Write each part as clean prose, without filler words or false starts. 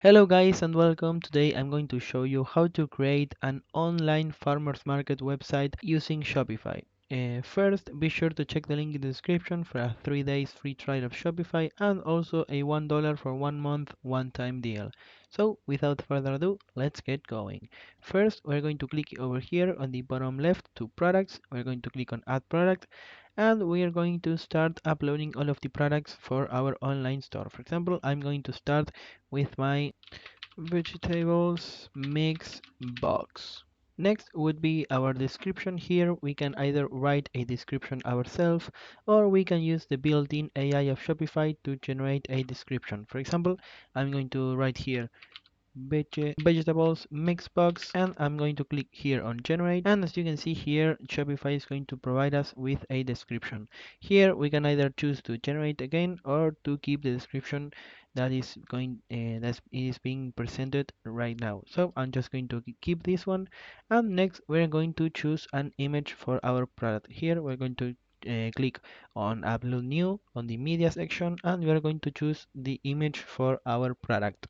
Hello guys and welcome. Today I'm going to show you how to create an online farmers market website using Shopify. First, be sure to check the link in the description for a 3 days free trial of Shopify and also a $1 for 1 month one-time deal. So without further ado, let's get going. First, we're going to click over here on the bottom left to products. We're going to click on add product and we are going to start uploading all of the products for our online store. For example, I'm going to start with my vegetables mix box. Next would be our description. Here we can either write a description ourselves or we can use the built-in AI of Shopify to generate a description. For example, I'm going to write here vegetables mix box and I'm going to click here on generate, and as you can see here Shopify is going to provide us with a description. Here we can either choose to generate again or to keep the description that is being presented right now. So I'm just going to keep this one, and next we're going to choose an image for our product. Here we're going to click on upload new on the media section and we are going to choose the image for our product.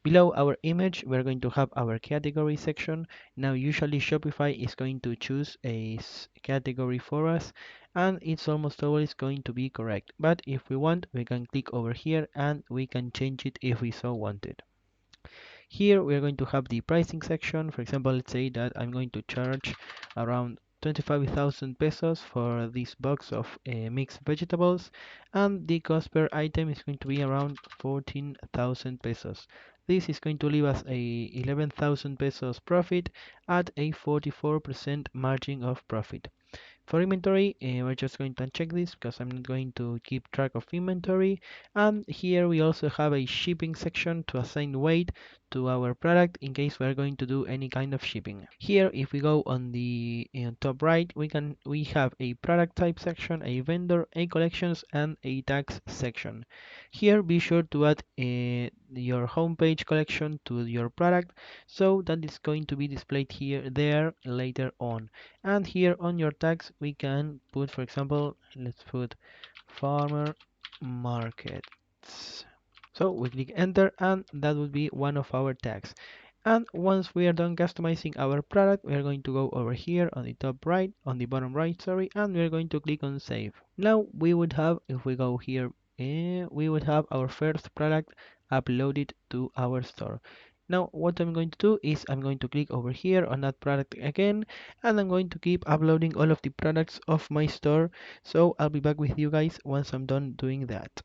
Below our image, we're going to have our category section. Now, usually Shopify is going to choose a category for us, and it's almost always going to be correct. But if we want, we can click over here and we can change it if we so wanted. Here, we're going to have the pricing section. For example, let's say that I'm going to charge around 25,000 pesos for this box of mixed vegetables, and the cost per item is going to be around 14,000 pesos. This is going to leave us a 11,000 pesos profit at a 44% margin of profit. For inventory, we're just going to uncheck this because I'm not going to keep track of inventory. And here we also have a shipping section to assign weight to our product in case we're going to do any kind of shipping. Here, if we go on the top right, we have a product type section, a vendor, a collections, and a tax section. Here, be sure to add your homepage collection to your product so that it's going to be displayed there later on. And here on your tags we can put, for example, let's put farmer markets. So we click enter and that would be one of our tags. And once we are done customizing our product, we are going to go over here on the top right, on the bottom right, sorry, and we are going to click on save. Now we would have, if we go here, we would have our first product uploaded to our store. Now what I'm going to do is I'm going to click over here on that product again, and I'm going to keep uploading all of the products of my store. So I'll be back with you guys once I'm done doing that.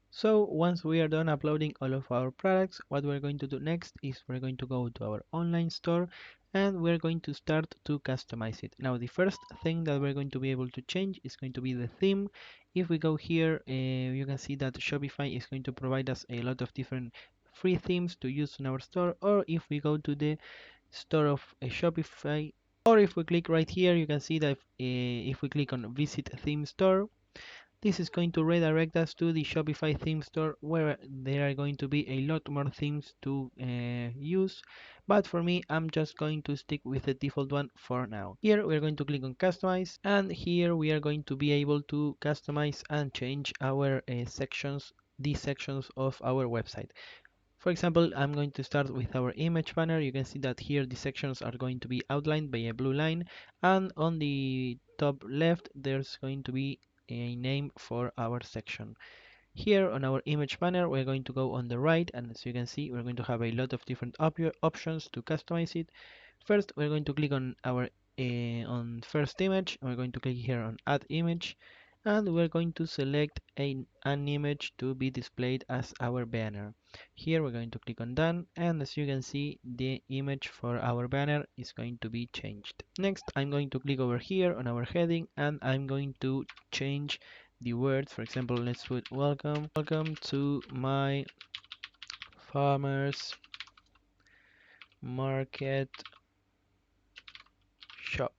So once we are done uploading all of our products, what we're going to do next is we're going to go to our online store and we're going to start to customize it. Now the first thing that we're going to be able to change is going to be the theme. If we go here, you can see that Shopify is going to provide us a lot of different free themes to use in our store, or if we go to the store of a Shopify, or if we click right here, you can see that if we click on visit theme store, this is going to redirect us to the Shopify theme store where there are going to be a lot more themes to use. But for me, I'm just going to stick with the default one for now. Here we're going to click on customize, and here we are going to be able to customize and change our sections, these sections of our website. For example, I'm going to start with our image banner. You can see that here the sections are going to be outlined by a blue line, and on the top left there's going to be a name for our section. Here on our image banner, we're going to go on the right, and as you can see, we're going to have a lot of different options to customize it. First, we're going to click on our on first image. We're going to click here on add image, and we're going to select an image to be displayed as our banner. Here we're going to click on done, and as you can see, the image for our banner is going to be changed. Next, I'm going to click over here on our heading, and I'm going to change the words. For example, let's put welcome to my farmers market shop.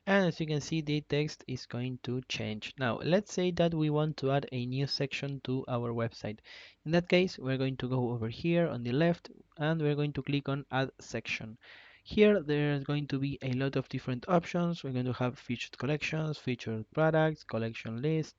And as you can see, the text is going to change. Now let's say that we want to add a new section to our website. In that case, we're going to go over here on the left and we're going to click on add section. Here there's going to be a lot of different options. We're going to have featured collections, featured products, collection list,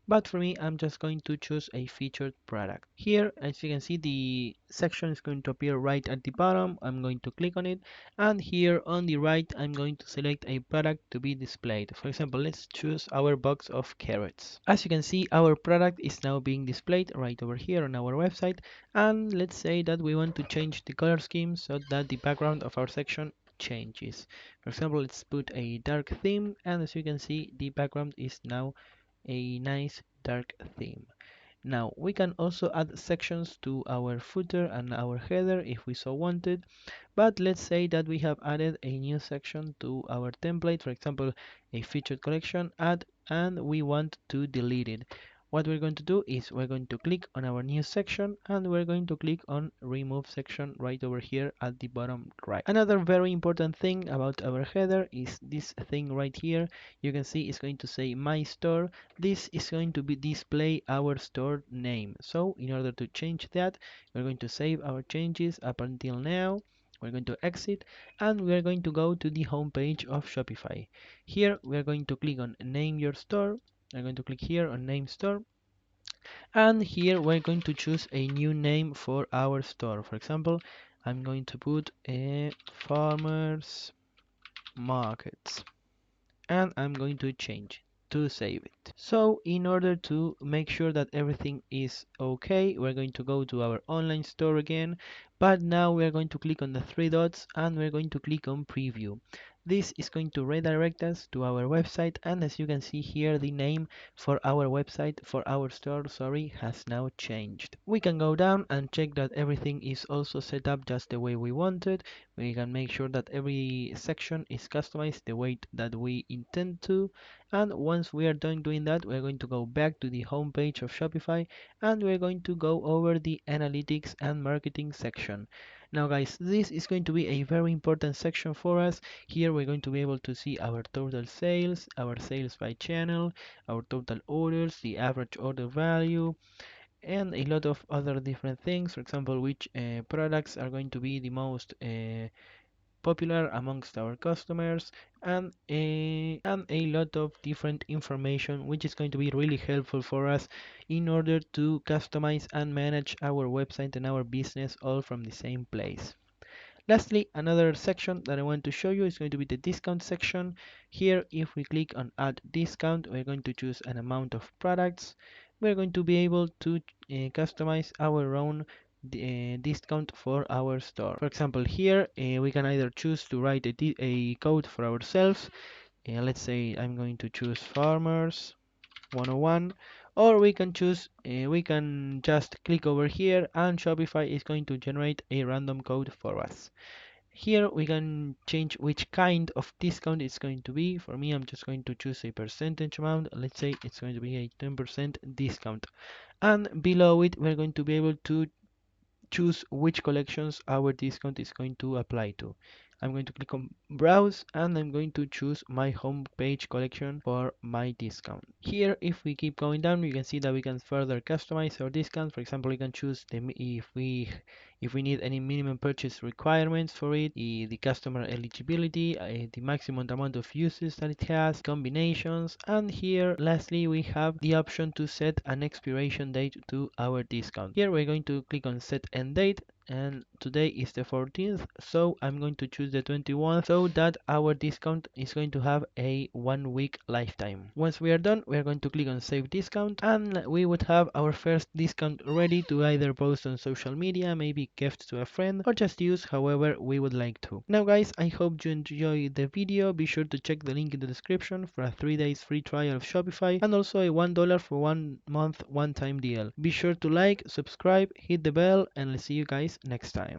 but for me, I'm just going to choose a featured product. Here, as you can see, the section is going to appear right at the bottom. I'm going to click on it, and here on the right, I'm going to select a product to be displayed. For example, let's choose our box of carrots. As you can see, our product is now being displayed right over here on our website, and let's say that we want to change the color scheme so that the background of our section changes. For example, let's put a dark theme, and as you can see, the background is now a nice dark theme. Now we can also add sections to our footer and our header if we so wanted, but let's say that we have added a new section to our template, for example, a featured collection add, and we want to delete it. What we're going to do is we're going to click on our new section and we're going to click on remove section right over here at the bottom right. Another very important thing about our header is this thing right here. You can see it's going to say my store. This is going to be display our store name. So in order to change that, we're going to save our changes up until now. We're going to exit and we're going to go to the home page of Shopify. Here we're going to click on name your store. I'm going to click here on name store, and here we're going to choose a new name for our store. For example, I'm going to put a farmers markets, and I'm going to change to save it. So in order to make sure that everything is okay, we're going to go to our online store again, but now we're going to click on the three dots and we're going to click on preview. This is going to redirect us to our website, and as you can see here, the name for our website, for our store, sorry, has now changed. We can go down and check that everything is also set up just the way we wanted. We can make sure that every section is customized the way that we intend to, and once we are done doing that, we're going to go back to the home page of Shopify and we're going to go over the analytics and marketing section. Now guys, this is going to be a very important section for us. Here we're going to be able to see our total sales, our sales by channel, our total orders, the average order value, and a lot of other different things. For example, which products are going to be the most popular amongst our customers, and a lot of different information which is going to be really helpful for us in order to customize and manage our website and our business all from the same place. Lastly, another section that I want to show you is going to be the discount section. Here, if we click on add discount, we're going to choose an amount of products. We're going to be able to customize our own discount for our store. For example, here we can either choose to write a code for ourselves. Let's say I'm going to choose farmers 101, or we can choose we can just click over here and Shopify is going to generate a random code for us. Here we can change which kind of discount it's going to be. For me, I'm just going to choose a percentage amount. Let's say it's going to be a 10% discount, and below it we're going to be able to choose which collections our discount is going to apply to. I'm going to click on browse and I'm going to choose my home page collection for my discount. Here, if we keep going down, you can see that we can further customize our discount. For example, we can choose if we need any minimum purchase requirements for it, the customer eligibility, the maximum amount of uses that it has, combinations, and here lastly we have the option to set an expiration date to our discount. Here we're going to click on set end date, and today is the 14th, so I'm going to choose the 21st so that our discount is going to have a 1 week lifetime. Once we are done, we are going to click on save discount, and we would have our first discount ready to either post on social media, maybe gift to a friend, or just use however we would like to. Now guys, I hope you enjoyed the video. Be sure to check the link in the description for a 3 days free trial of Shopify and also a $1 for 1 month one-time deal. Be sure to like, subscribe, hit the bell, and I'll see you guys next time.